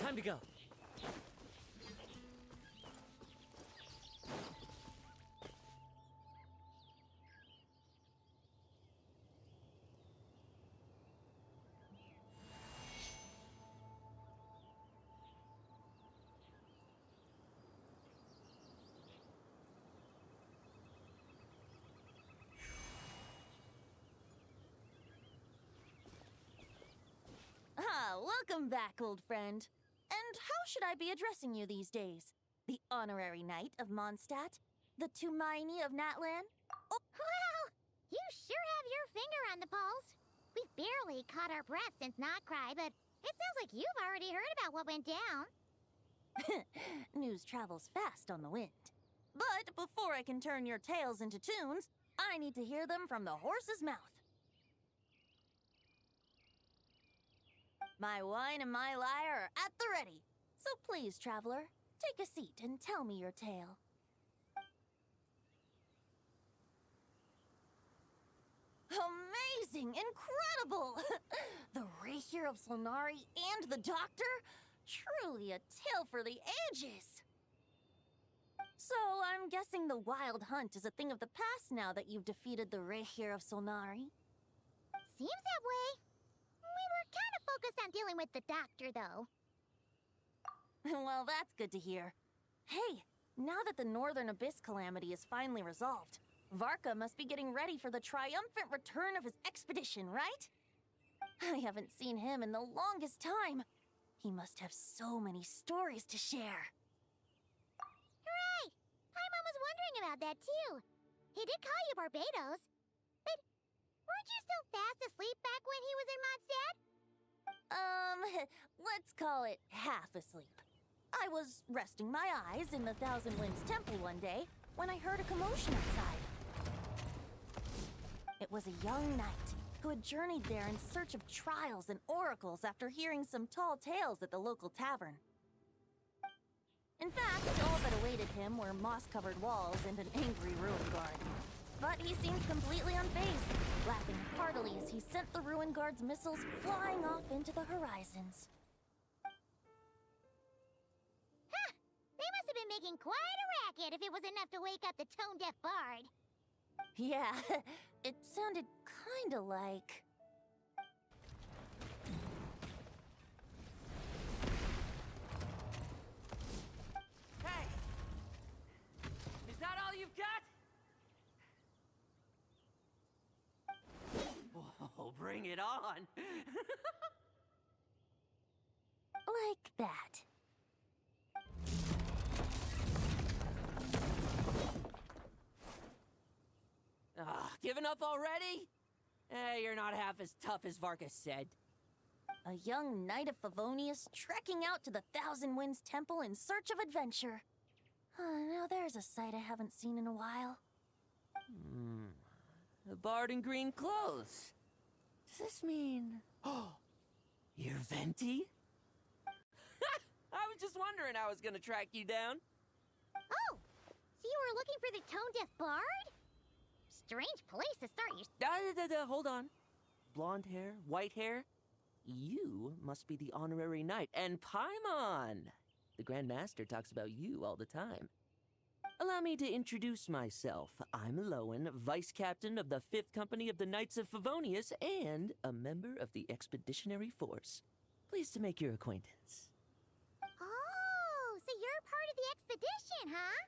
Time to go. Welcome back, old friend. And how should I be addressing you these days? The honorary knight of Mondstadt? The Tumaini of Natlan? Oh. Well, you sure have your finger on the pulse. We've barely caught our breath since Notcry, but it sounds like you've already heard about what went down. News travels fast on the wind. But before I can turn your tales into tunes, I need to hear them from the horse's mouth. My wine and my lyre are at the ready. So please, traveler, take a seat and tell me your tale. Amazing! Incredible! The Rapier of Solnari and the Doctor? Truly a tale for the ages! So, I'm guessing the Wild Hunt is a thing of the past now that you've defeated the Rapier of Solnari? Seems that way. We were kind of focused on dealing with the Doctor, though. Well, that's good to hear. Hey, now that the Northern Abyss calamity is finally resolved, Varka must be getting ready for the triumphant return of his expedition, right? I haven't seen him in the longest time. He must have so many stories to share. Hooray! Paimon was wondering about that, too. He did call you Barbados. But weren't you still fast asleep back when he was in Mondstadt? Let's call it half asleep. I was resting my eyes in the Thousand Winds Temple one day when I heard a commotion outside. It was a young knight who had journeyed there in search of trials and oracles after hearing some tall tales at the local tavern. In fact, all that awaited him were moss-covered walls and an angry ruin guard. But he seemed completely unfazed, laughing heartily as he sent the ruin guard's missiles flying off into the horizons. Huh! They must have been making quite a racket if it was enough to wake up the tone-deaf bard. Yeah, it sounded kinda like... Hey! Is that all you've got? Oh, bring it on! like that. Giving up already? You're not half as tough as Varka said. A young knight of Favonius trekking out to the Thousand Winds Temple in search of adventure. Now there's a sight I haven't seen in a while. A bard in green clothes. Does this mean... Oh, you're Venti? I was just wondering how I was gonna track you down. Oh! So you were looking for the tone-deaf bard? Strange place to start your... Hold on. Blonde hair, white hair. You must be the honorary knight. And Paimon! The Grand Master talks about you all the time. Allow me to introduce myself. I'm Lowen, Vice Captain of the 5th Company of the Knights of Favonius and a member of the Expeditionary Force. Pleased to make your acquaintance. Oh, so you're part of the expedition, huh?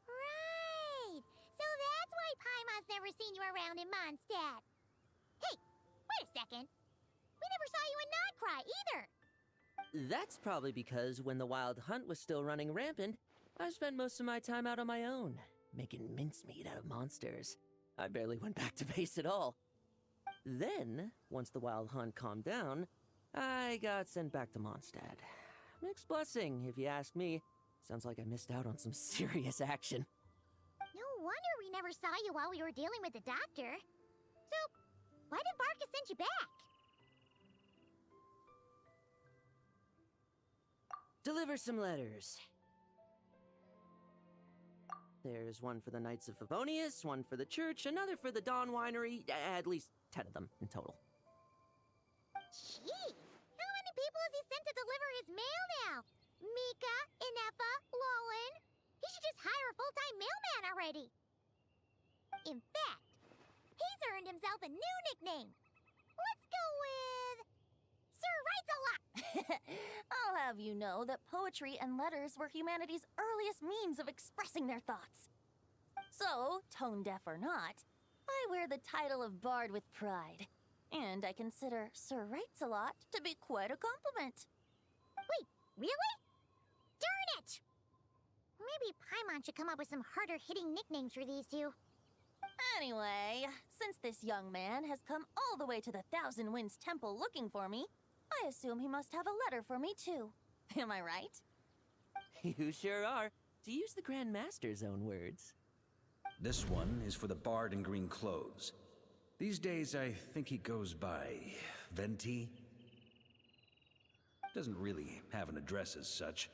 Right. So that's why Paimon's never seen you around in Mondstadt. Hey, wait a second. We never saw you in Notcry either. That's probably because when the Wild Hunt was still running rampant, I spent most of my time out on my own, making mincemeat out of monsters. I barely went back to base at all. Then, once the Wild Hunt calmed down, I got sent back to Mondstadt. Mixed blessing, if you ask me. Sounds like I missed out on some serious action. No wonder we never saw you while we were dealing with the Doctor. So, why did Varka send you back? Deliver some letters. There's one for the Knights of Favonius, one for the church, another for the Dawn Winery, at least 10 of them in total. Jeez, how many people people has he sent to deliver his mail now? Mika, Inefa, Lolan. He should just hire a full-time mailman already. In fact, he's earned himself a new nickname. Let's go with... Sir Writes-A-Lot! I'll have you know that poetry and letters were humanity's earliest means of expressing their thoughts. So, tone deaf or not, I wear the title of Bard with pride. And I consider Sir Writes-A-Lot to be quite a compliment. Wait, really? Darn it! Maybe Paimon should come up with some harder-hitting nicknames for these two. Anyway, since this young man has come all the way to the Thousand Winds Temple looking for me, I assume he must have a letter for me too. Am I right? You sure are, to use the Grand Master's own words. This one is for the bard in green clothes. These days, I think he goes by Venti. Doesn't really have an address as such.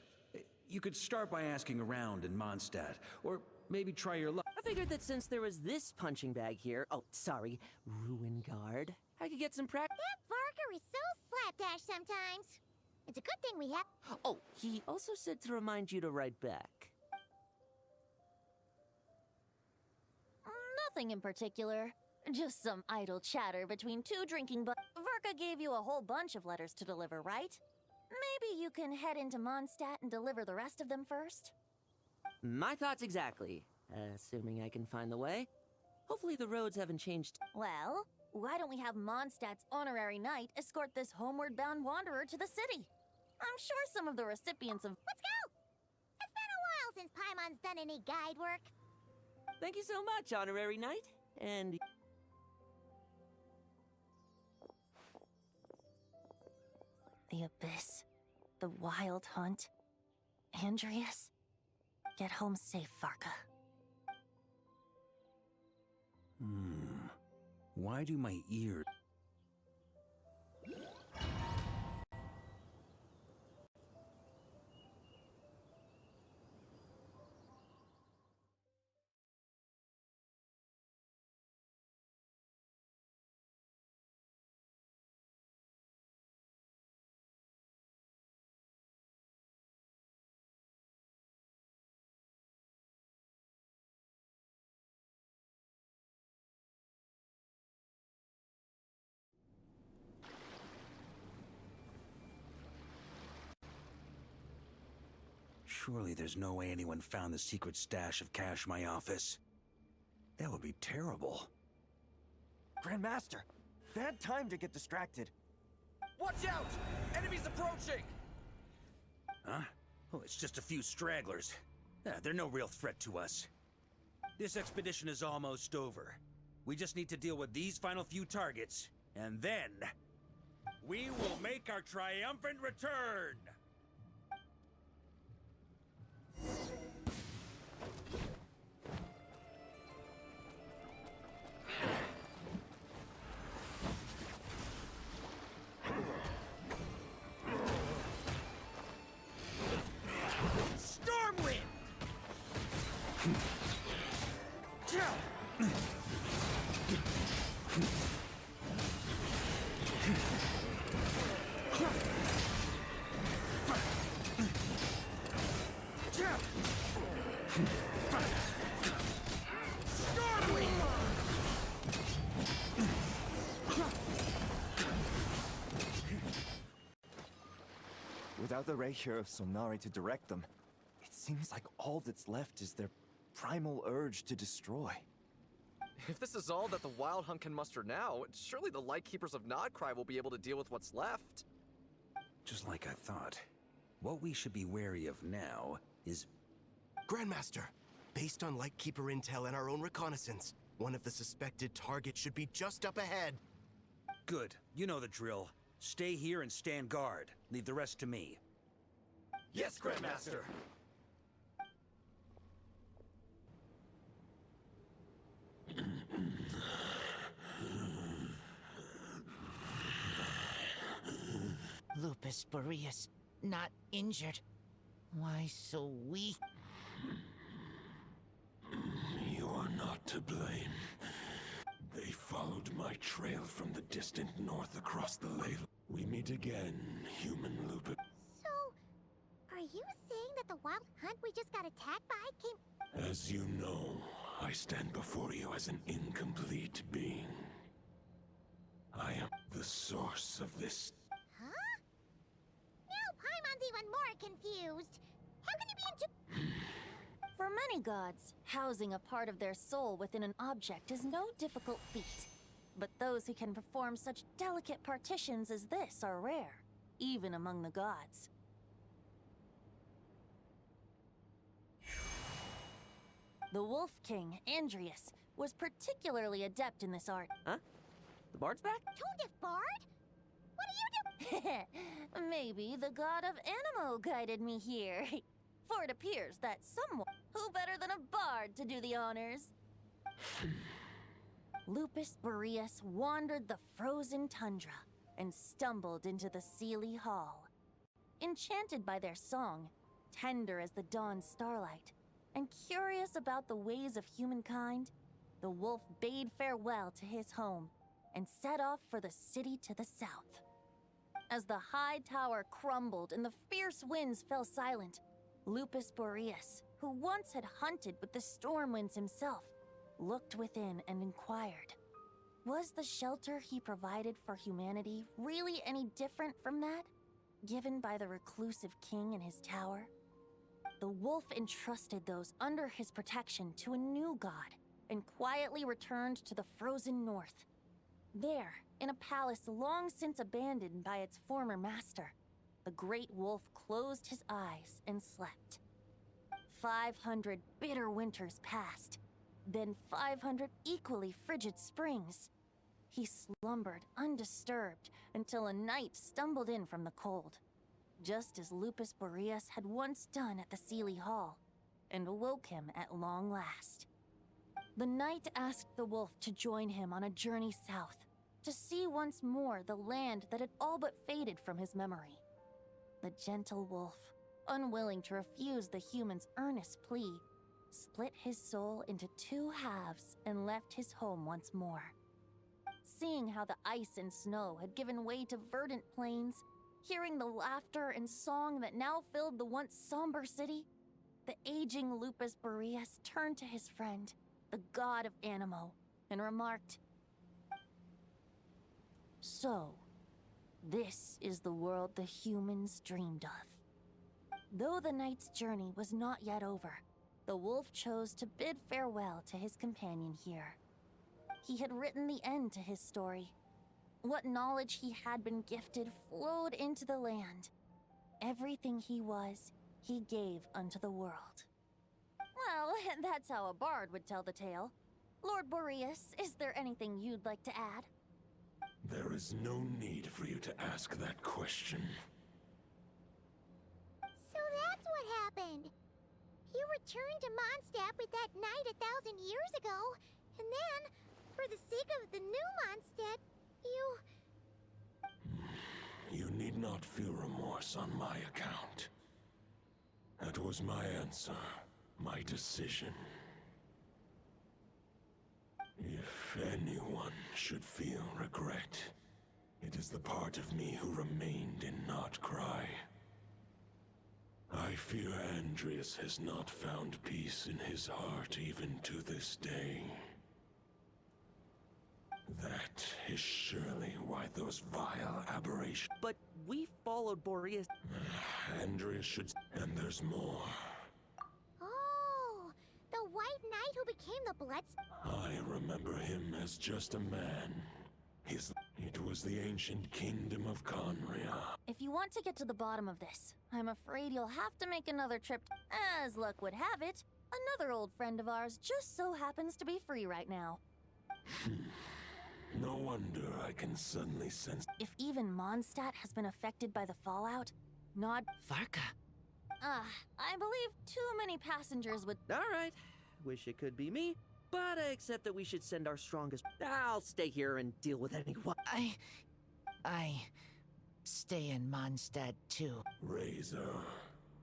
You could start by asking around in Mondstadt, or maybe try your luck. I figured that since there was this punching bag here, oh, sorry, Ruin Guard, I could get some practice. That Varka is so slapdash sometimes. It's a good thing we have... Oh, he also said to remind you to write back. Nothing in particular. Just some idle chatter between two drinking Varka gave you a whole bunch of letters to deliver, right? Maybe you can head into Mondstadt and deliver the rest of them first? My thoughts exactly. Assuming I can find the way. Hopefully the roads haven't changed. Well, why don't we have Mondstadt's honorary knight escort this homeward-bound wanderer to the city? I'm sure some of the recipients of... Let's go! It's been a while since Paimon's done any guide work. Thank you so much, Honorary Knight. And... The Abyss. The Wild Hunt. Andreas. Get home safe, Varka. Why do my ears... Surely there's no way anyone found the secret stash of cash in my office. That would be terrible. Grandmaster, bad time to get distracted. Watch out! Enemies approaching! Huh? Oh, it's just a few stragglers. They're no real threat to us. This expedition is almost over. We just need to deal with these final few targets, and then... we will make our triumphant return! Stormwind! Without the Rapier of Sonari to direct them, it seems like all that's left is their primal urge to destroy. If this is all that the Wild Hunt can muster now, surely the Lightkeepers of Nodcry will be able to deal with what's left. Just like I thought. What we should be wary of now is... Grandmaster, based on Lightkeeper intel and our own reconnaissance, one of the suspected targets should be just up ahead. Good. You know the drill. Stay here and stand guard. Leave the rest to me. Yes, Grandmaster! Lupus Boreas, not injured. Why so weak? You are not to blame. They followed my trail from the distant north across the ley. We meet again, human Lupin. So, are you saying that the wild hunt we just got attacked by came... As you know, I stand before you as an incomplete being. I am the source of this. Huh? Now Paimon's even more confused. How can you be into... For many gods, housing a part of their soul within an object is no difficult feat. But those who can perform such delicate partitions as this are rare, even among the gods. The Wolf King, Andrius, was particularly adept in this art. Huh? The bard's back? Tone Bard? What are you doing? Maybe the god of Animo guided me here. For it appears that someone who better than a bard to do the honors. Lupus Boreas wandered the frozen tundra and stumbled into the Seelie Hall. Enchanted by their song, tender as the dawn's starlight, and curious about the ways of humankind, the wolf bade farewell to his home and set off for the city to the south. As the high tower crumbled and the fierce winds fell silent, Lupus Boreas, who once had hunted with the storm winds himself, looked within and inquired, was the shelter he provided for humanity really any different from that given by the reclusive king in his tower? The wolf entrusted those under his protection to a new god and quietly returned to the frozen north. There, in a palace long since abandoned by its former master, the great wolf closed his eyes and slept. 500 bitter winters passed, then 500 equally frigid springs. He slumbered undisturbed until a night stumbled in from the cold, just as Lupus Boreas had once done at the Seelie Hall, and awoke him at long last. The night asked the wolf to join him on a journey south, to see once more the land that had all but faded from his memory. The gentle wolf, unwilling to refuse the human's earnest plea, split his soul into two halves and left his home once more. Seeing how the ice and snow had given way to verdant plains, hearing the laughter and song that now filled the once somber city, the aging Lupus Boreas turned to his friend, the god of Animo, and remarked, "So, this is the world the humans dreamed of." Though the night's journey was not yet over, the wolf chose to bid farewell to his companion here. He had written the end to his story. What knowledge he had been gifted flowed into the land. Everything he was, he gave unto the world. Well, that's how a bard would tell the tale. Lord Boreas, is there anything you'd like to add? There is no need for you to ask that question. So that's what happened. You returned to Mondstadt with that knight 1,000 years ago, and then, for the sake of the new Mondstadt, You need not feel remorse on my account. That was my answer, my decision. If anyone should feel regret, it is the part of me who remained in Notcry. I fear Andrius has not found peace in his heart even to this day. That is surely why those vile aberrations... But we followed Boreas. Andrius should... And there's more. Oh, the White Knight who became the Bloods... I remember him as just a man. It was the ancient kingdom of Conria. If you want to get to the bottom of this, I'm afraid you'll have to make another trip. As luck would have it, another old friend of ours just so happens to be free right now. No wonder I can suddenly sense... If even Mondstadt has been affected by the fallout, not... Varka. I believe too many passengers would... All right. Wish it could be me, but I accept that we should send our strongest... I'll stay here and deal with anyone. I stay in Mondstadt too. Razor,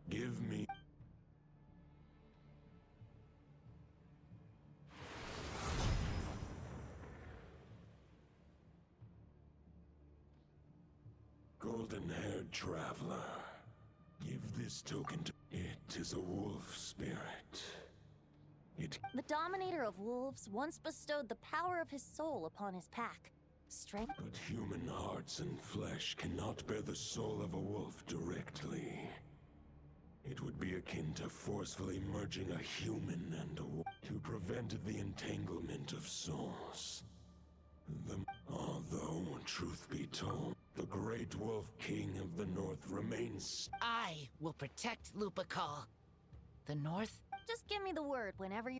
give me... golden-haired traveler. Give this token to... It is a wolf spirit. The Dominator of Wolves once bestowed the power of his soul upon his pack. Strength. But human hearts and flesh cannot bear the soul of a wolf directly. It would be akin to forcefully merging a human and a wolf to prevent the entanglement of souls. Although, truth be told, the Great Wolf King of the North remains... I will protect Lupakal. The North? Just give me the word whenever you...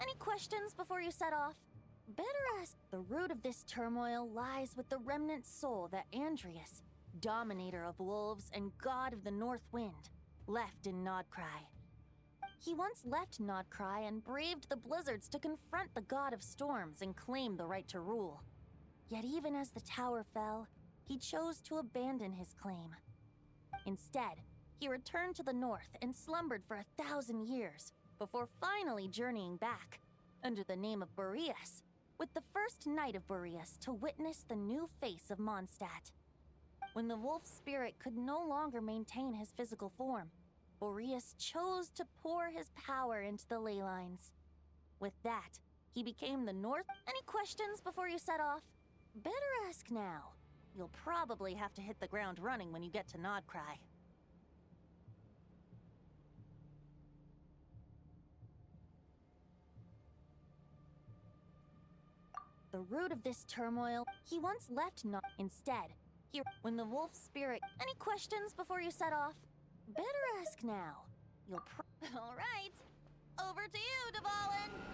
Any questions before you set off? Better ask. The root of this turmoil lies with the remnant soul that Andreas, Dominator of Wolves and God of the North Wind, left in Nodcry. He once left Nodcry and braved the blizzards to confront the God of Storms and claim the right to rule. Yet even as the tower fell, he chose to abandon his claim. Instead, he returned to the north and slumbered for 1,000 years, before finally journeying back, under the name of Boreas, with the first knight of Boreas to witness the new face of Mondstadt. When the wolf spirit could no longer maintain his physical form, Boreas chose to pour his power into the ley lines. With that, he became the North. Any questions before you set off? Better ask now. You'll probably have to hit the ground running when you get to Nodcry. The root of this turmoil, he once left Instead, when the wolf spirit... Any questions before you set off? Better ask now. You'll All right. Over to you, Dvalin!